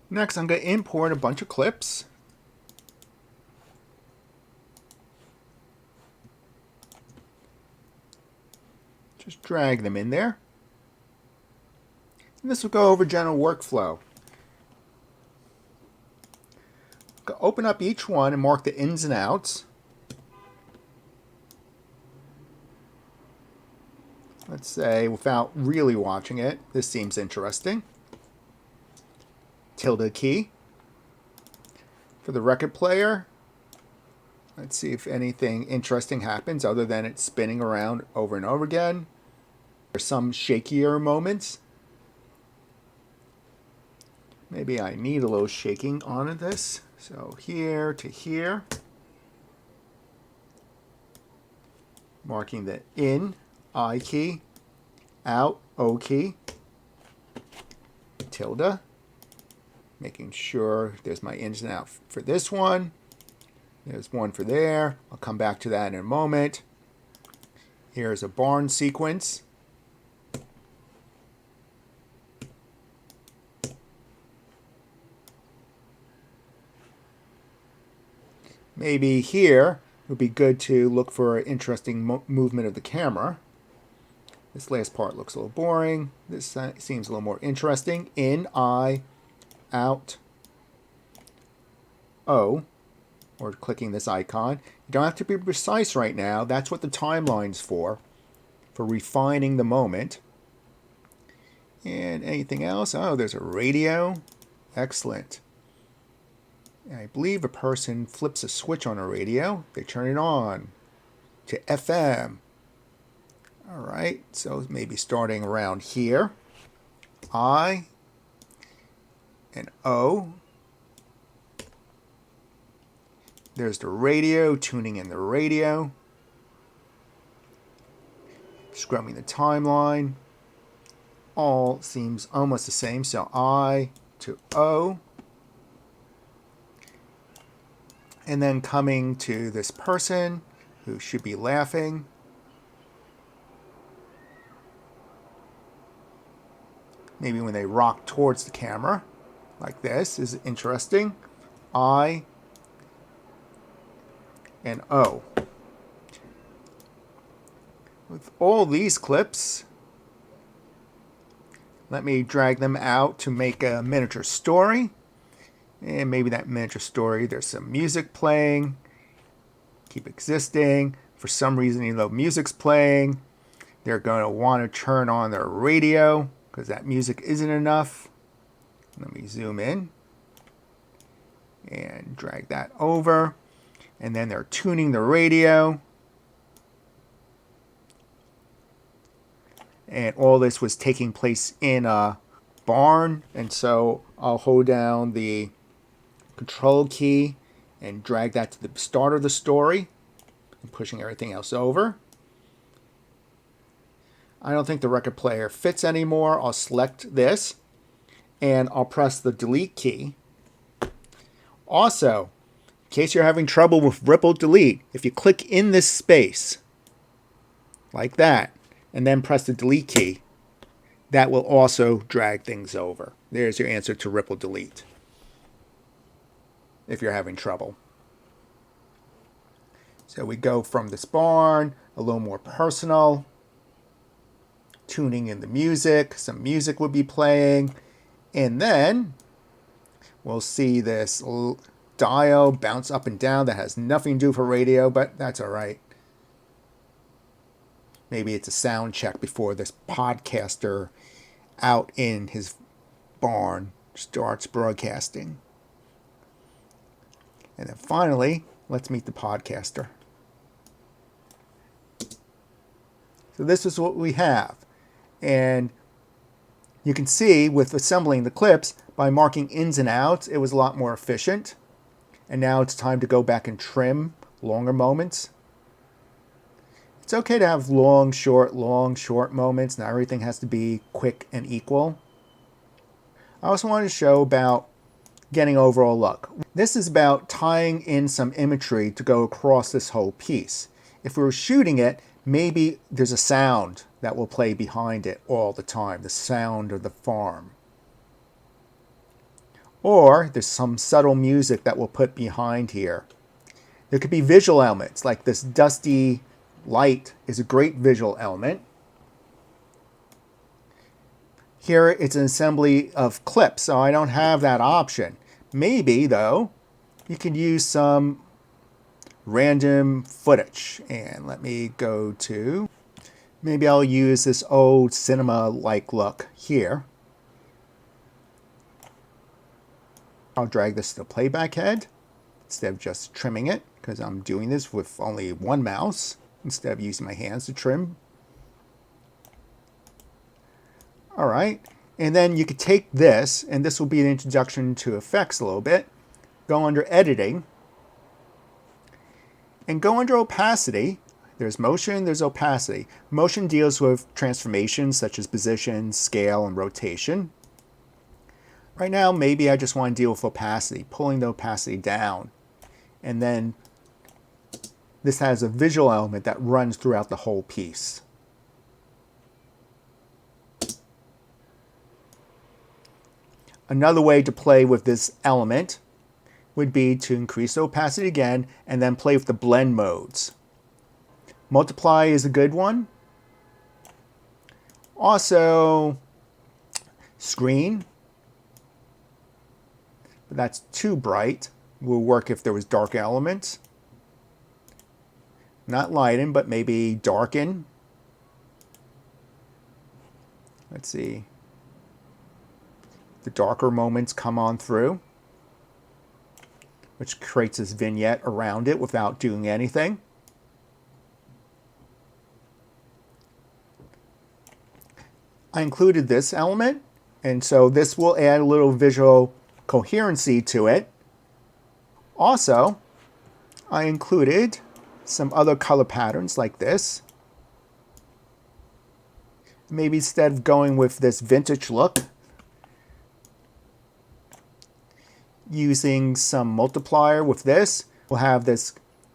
Next, I'm going to import a bunch of clips. Just drag them in there. And this will go over general workflow. Open up each one and mark the ins and outs. Let's say, without really watching it, this seems interesting. Tilde key. For the record player, let's see if anything interesting happens other than it spinning around over and over again. There's some shakier moments. Maybe I need a little shaking on this. So here to here. Marking the in, I key, out, O key, tilde. Making sure there's my ins and out for this one. There's one for there. I'll come back to that in a moment. Here's a barn sequence. Maybe here it would be good to look for an interesting movement of the camera. This last part looks a little boring. This seems a little more interesting. In, I, out, O, or clicking this icon. You don't have to be precise right now. That's what the timeline's for refining the moment. And anything else? Oh, there's a radio. Excellent. I believe a person flips a switch on a radio. They turn it on to FM. All right, so maybe starting around here. I and O. There's the radio, tuning in the radio. Scrubbing the timeline. All seems almost the same. So I to O. And then coming to this person who should be laughing. Maybe when they rock towards the camera, like this, is interesting. I and O. With all these clips, let me drag them out to make a miniature story. And maybe that miniature story, there's some music playing. Keep existing. For some reason, even though music's playing, they're going to want to turn on their radio because that music isn't enough. Let me zoom in and drag that over. And then they're tuning the radio. And all this was taking place in a barn. And so I'll hold down the Control key and drag that to the start of the story. I'm pushing everything else over. I don't think the record player fits anymore. I'll select this and I'll press the delete key. Also, in case you're having trouble with ripple delete, if you click in this space like that and then press the delete key, that will also drag things over. There's your answer to ripple delete if you're having trouble. So we go from this barn, a little more personal, tuning in the music, some music would be playing, and then we'll see this dial bounce up and down that has nothing to do for radio, but that's all right. Maybe it's a sound check before this podcaster out in his barn starts broadcasting. And then finally, let's meet the podcaster. So this is what we have. And you can see with assembling the clips, by marking ins and outs, it was a lot more efficient. And now it's time to go back and trim longer moments. It's okay to have long, short moments. Not everything has to be quick and equal. I also wanted to show about getting overall look. This is about tying in some imagery to go across this whole piece. If we were shooting it, maybe there's a sound that will play behind it all the time, the sound of the farm. Or there's some subtle music that we'll put behind here. There could be visual elements, like this dusty light is a great visual element. Here it's an assembly of clips, so I don't have that option. Maybe, though, you can use some random footage. And let me go to, maybe I'll use this old cinema-like look here. I'll drag this to the playback head instead of just trimming it, because I'm doing this with only one mouse instead of using my hands to trim. All right, and then you could take this, and this will be an introduction to effects a little bit. Go under editing, and go under opacity. There's motion, there's opacity. Motion deals with transformations such as position, scale, and rotation. Right now, maybe I just want to deal with opacity, pulling the opacity down. And then this has a visual element that runs throughout the whole piece. Another way to play with this element would be to increase the opacity again and then play with the blend modes. Multiply is a good one. Also, screen, but that's too bright. Will work if there was dark elements. Not lighten, but maybe darken. Let's see. The darker moments come on through, which creates this vignette around it without doing anything. I included this element, and so this will add a little visual coherency to it. Also, I included some other color patterns like this. Maybe instead of going with this vintage look, using some multiplier with this, we'll have this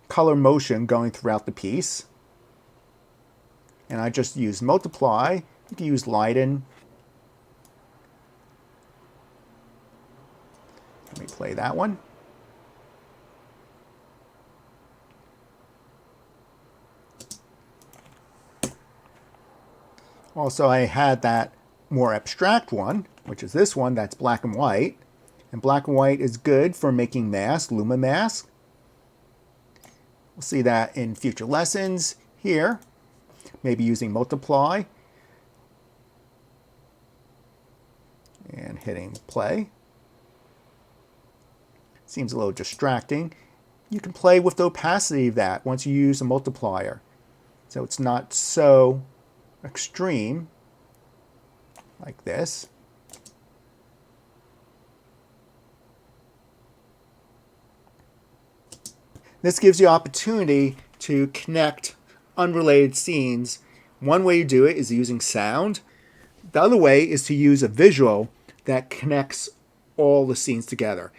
color motion going throughout the piece. And I just use multiply. You can use lighten. Let me play that one. Also, I had that more abstract one, which is this one that's black and white. And black and white is good for making masks, Luma masks. We'll see that in future lessons here. Maybe using multiply. And hitting play. Seems a little distracting. You can play with the opacity of that once you use a multiplier. So it's not so extreme like this. This gives you opportunity to connect unrelated scenes. One way to do it is using sound. The other way is to use a visual that connects all the scenes together.